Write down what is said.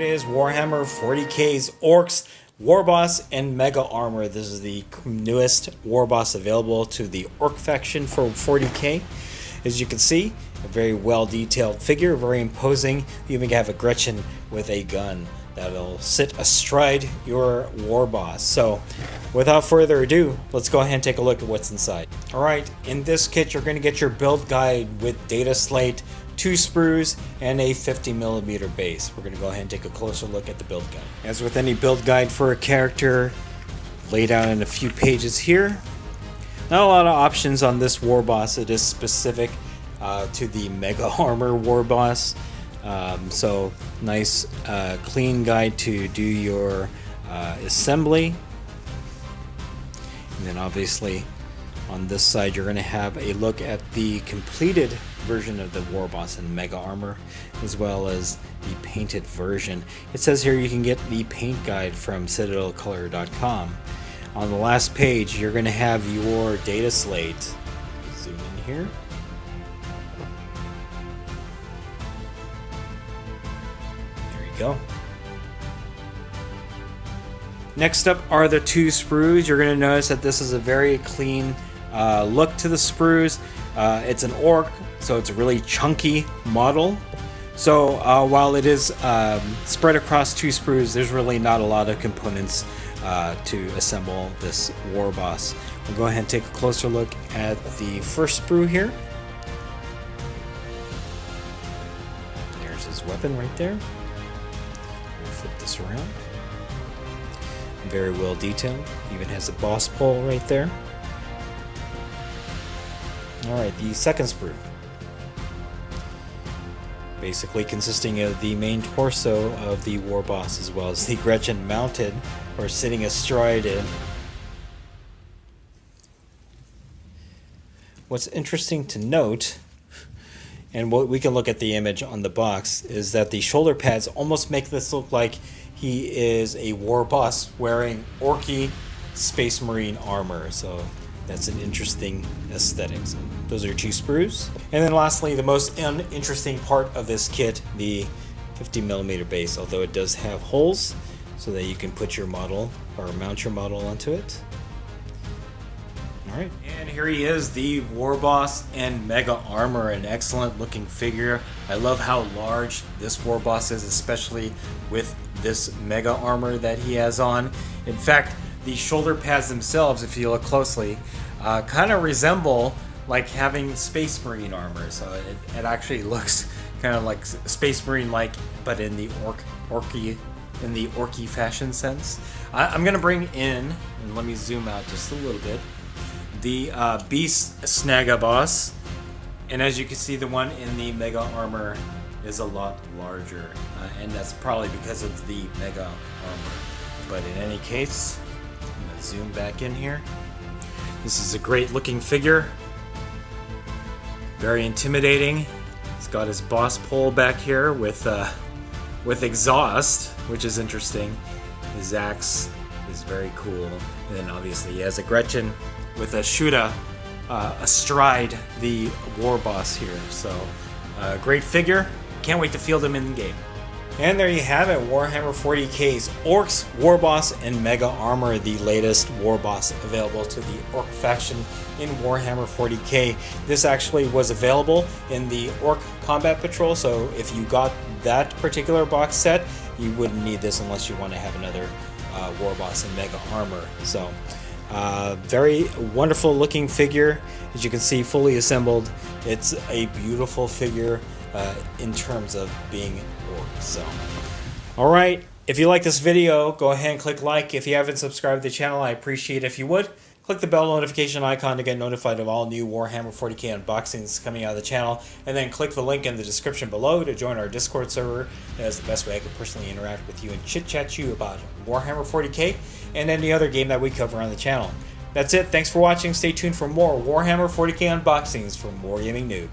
it is, Warhammer 40K's Orks, Warboss, and Mega Armour. This is the newest Warboss available to the Ork faction for 40K. As you can see, a very well detailed figure, very imposing. You even have a Gretchen with a gun that'll sit astride your Warboss. So without further ado, let's go ahead and take a look at what's inside. Alright, in this kit you're going to get your build guide with data slate, 2 sprues, and a 50mm base. We're going to go ahead and take a closer look at the build guide. As with any build guide for a character, laid out in a few pages here. Not a lot of options on this Warboss. It is specific to the Mega Armour Warboss. So nice clean guide to do your assembly. And then obviously on this side you're going to have a look at the completed version of the Warboss and Mega Armour, as well as the painted version. It says here you can get the paint guide from citadelcolor.com. On the last page you're going to have your data slate. Zoom in here. There you go. Next up are the 2 sprues. You're going to notice that this is a very clean look to the sprues. It's an Ork, so it's a really chunky model. So while it is spread across 2 sprues, there's really not a lot of components to assemble this Warboss. We'll go ahead and take a closer look at the first sprue here. There's his weapon right there. We'll flip this around. Very well detailed. Even has a boss pole right there. Alright, the second sprue. Basically consisting of the main torso of the Warboss, as well as the Gretchen mounted or sitting astride it. What's interesting to note, and what we can look at the image on the box, is that the shoulder pads almost make this look like he is a Warboss wearing Orky Space Marine armor. So that's an interesting aesthetic. So those are 2 sprues. And then lastly, the most interesting part of this kit, the 50mm base, although it does have holes so that you can put your model or mount your model onto it. Alright, and here he is, the Warboss and Mega Armour, an excellent looking figure. I love how large this Warboss is, especially with this Mega Armour that he has on. In fact, the shoulder pads themselves, if you look closely, kind of resemble like having Space Marine armor. So it actually looks kind of like Space Marine like, but in the Orky fashion sense. I'm gonna bring in, and let me zoom out just a little bit, the Beast Snagaboss, and as you can see, the one in the Mega Armour is a lot larger, and that's probably because of the Mega Armour. But in any case, I'm gonna zoom back in here. This is a great looking figure, very intimidating. He's got his boss pole back here with exhaust, which is interesting. His axe is very cool, and then obviously he has a Gretchen with a Shuda astride the Warboss here. So great figure. Can't wait to field him in the game. And there you have it, Warhammer 40K's Orks, Warboss, and Mega Armour, the latest Warboss available to the Ork faction in Warhammer 40K. This actually was available in the Ork Combat Patrol, so if you got that particular box set, you wouldn't need this unless you want to have another Warboss and Mega Armour. So very wonderful looking figure. As you can see, fully assembled. It's a beautiful figure in terms of being Ork. So, alright, if you like this video, go ahead and click like. If you haven't subscribed to the channel, I appreciate it if you would. Click the bell notification icon to get notified of all new Warhammer 40K unboxings coming out of the channel, and then click the link in the description below to join our Discord server. That's the best way I can personally interact with you and chit-chat you about Warhammer 40K and any other game that we cover on the channel. That's it. Thanks for watching. Stay tuned for more Warhammer 40K unboxings from Wargaming Noob.